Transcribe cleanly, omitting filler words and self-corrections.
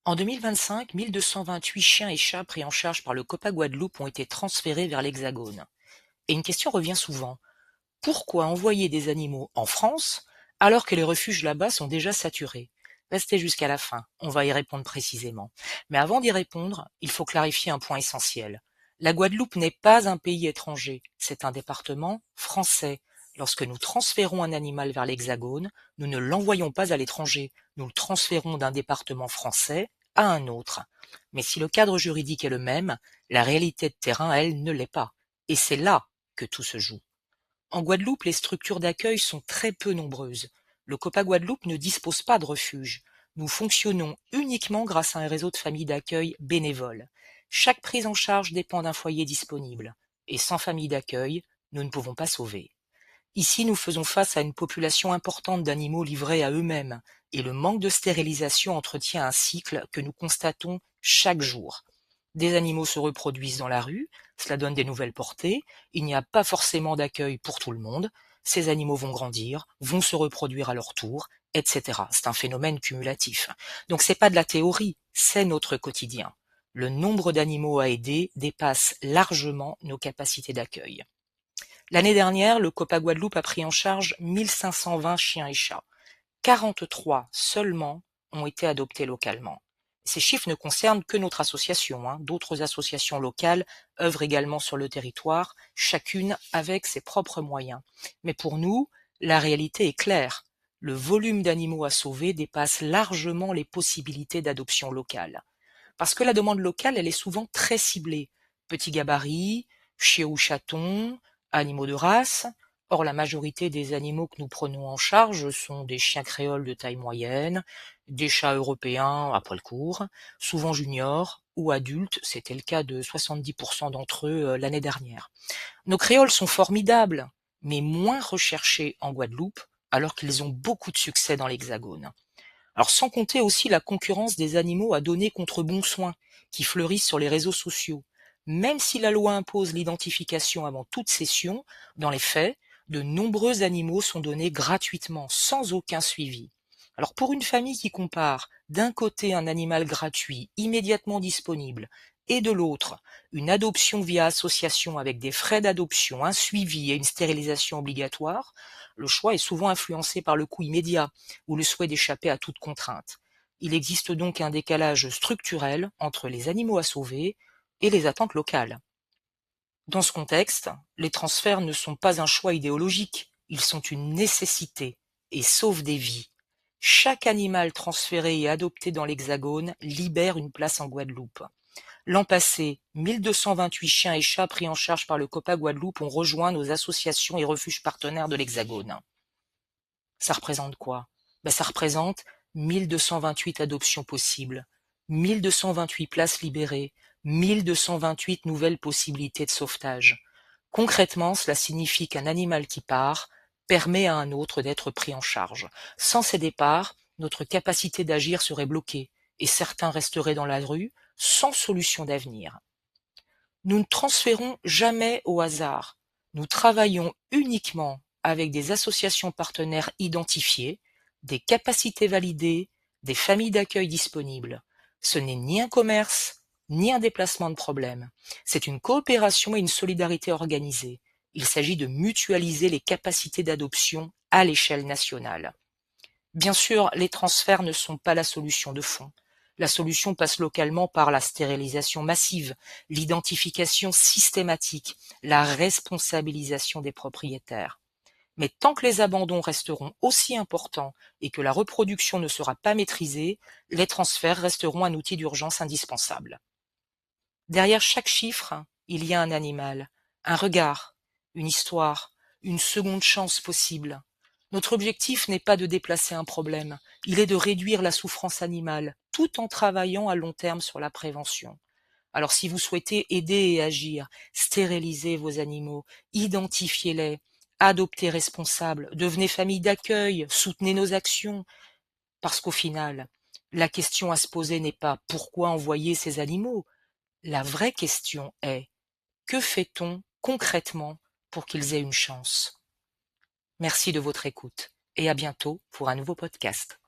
En 2025, 1228 chiens et chats pris en charge par le COPA Guadeloupe ont été transférés vers l'Hexagone. Et une question revient souvent. Pourquoi envoyer des animaux en France alors que les refuges là-bas sont déjà saturés? Restez jusqu'à la fin, on va y répondre précisément. Mais avant d'y répondre, il faut clarifier un point essentiel. La Guadeloupe n'est pas un pays étranger, c'est un département français. Lorsque nous transférons un animal vers l'Hexagone, nous ne l'envoyons pas à l'étranger, nous le transférons d'un département français à un autre. Mais si le cadre juridique est le même, la réalité de terrain, elle, ne l'est pas. Et c'est là que tout se joue. En Guadeloupe, les structures d'accueil sont très peu nombreuses. Le COPA Guadeloupe ne dispose pas de refuge. Nous fonctionnons uniquement grâce à un réseau de familles d'accueil bénévoles. Chaque prise en charge dépend d'un foyer disponible. Et sans famille d'accueil, nous ne pouvons pas sauver. Ici, nous faisons face à une population importante d'animaux livrés à eux-mêmes, et le manque de stérilisation entretient un cycle que nous constatons chaque jour. Des animaux se reproduisent dans la rue, cela donne des nouvelles portées, il n'y a pas forcément d'accueil pour tout le monde, ces animaux vont grandir, vont se reproduire à leur tour, etc. C'est un phénomène cumulatif. Donc c'est pas de la théorie, c'est notre quotidien. Le nombre d'animaux à aider dépasse largement nos capacités d'accueil. L'année dernière, le COPA Guadeloupe a pris en charge 1520 chiens et chats. 43 seulement ont été adoptés localement. Ces chiffres ne concernent que notre association, D'autres associations locales œuvrent également sur le territoire, chacune avec ses propres moyens. Mais pour nous, la réalité est claire. Le volume d'animaux à sauver dépasse largement les possibilités d'adoption locale. Parce que la demande locale, elle est souvent très ciblée. Petits gabarits, chiens ou chatons, animaux de race. Or, la majorité des animaux que nous prenons en charge sont des chiens créoles de taille moyenne, des chats européens à poil court, souvent juniors ou adultes, c'était le cas de 70% d'entre eux l'année dernière. Nos créoles sont formidables, mais moins recherchés en Guadeloupe, alors qu'ils ont beaucoup de succès dans l'Hexagone. Alors sans compter aussi la concurrence des animaux à donner contre bons soins, qui fleurissent sur les réseaux sociaux. Même si la loi impose l'identification avant toute cession, dans les faits, de nombreux animaux sont donnés gratuitement, sans aucun suivi. Alors pour une famille qui compare d'un côté un animal gratuit, immédiatement disponible, et de l'autre, une adoption via association avec des frais d'adoption, un suivi et une stérilisation obligatoire, le choix est souvent influencé par le coût immédiat ou le souhait d'échapper à toute contrainte. Il existe donc un décalage structurel entre les animaux à sauver et les attentes locales. Dans ce contexte, les transferts ne sont pas un choix idéologique, ils sont une nécessité et sauvent des vies. Chaque animal transféré et adopté dans l'Hexagone libère une place en Guadeloupe. L'an passé, 1228 chiens et chats pris en charge par le COPA Guadeloupe ont rejoint nos associations et refuges partenaires de l'Hexagone. Ça représente quoi? Ça représente 1228 adoptions possibles, 1228 places libérées, 1228 nouvelles possibilités de sauvetage. Concrètement, cela signifie qu'un animal qui part permet à un autre d'être pris en charge. Sans ces départs, notre capacité d'agir serait bloquée et certains resteraient dans la rue sans solution d'avenir. Nous ne transférons jamais au hasard. Nous travaillons uniquement avec des associations partenaires identifiées, des capacités validées, des familles d'accueil disponibles. Ce n'est ni un commerce, ni un déplacement de problème. C'est une coopération et une solidarité organisée. Il s'agit de mutualiser les capacités d'adoption à l'échelle nationale. Bien sûr, les transferts ne sont pas la solution de fond. La solution passe localement par la stérilisation massive, l'identification systématique, la responsabilisation des propriétaires. Mais tant que les abandons resteront aussi importants et que la reproduction ne sera pas maîtrisée, les transferts resteront un outil d'urgence indispensable. Derrière chaque chiffre, il y a un animal, un regard, une histoire, une seconde chance possible. Notre objectif n'est pas de déplacer un problème, il est de réduire la souffrance animale, tout en travaillant à long terme sur la prévention. Alors si vous souhaitez aider et agir, stérilisez vos animaux, identifiez-les, adoptez responsables, devenez famille d'accueil, soutenez nos actions, parce qu'au final, la question à se poser n'est pas pourquoi envoyer ces animaux, la vraie question est: que fait-on concrètement pour qu'ils aient une chance? Merci de votre écoute et à bientôt pour un nouveau podcast.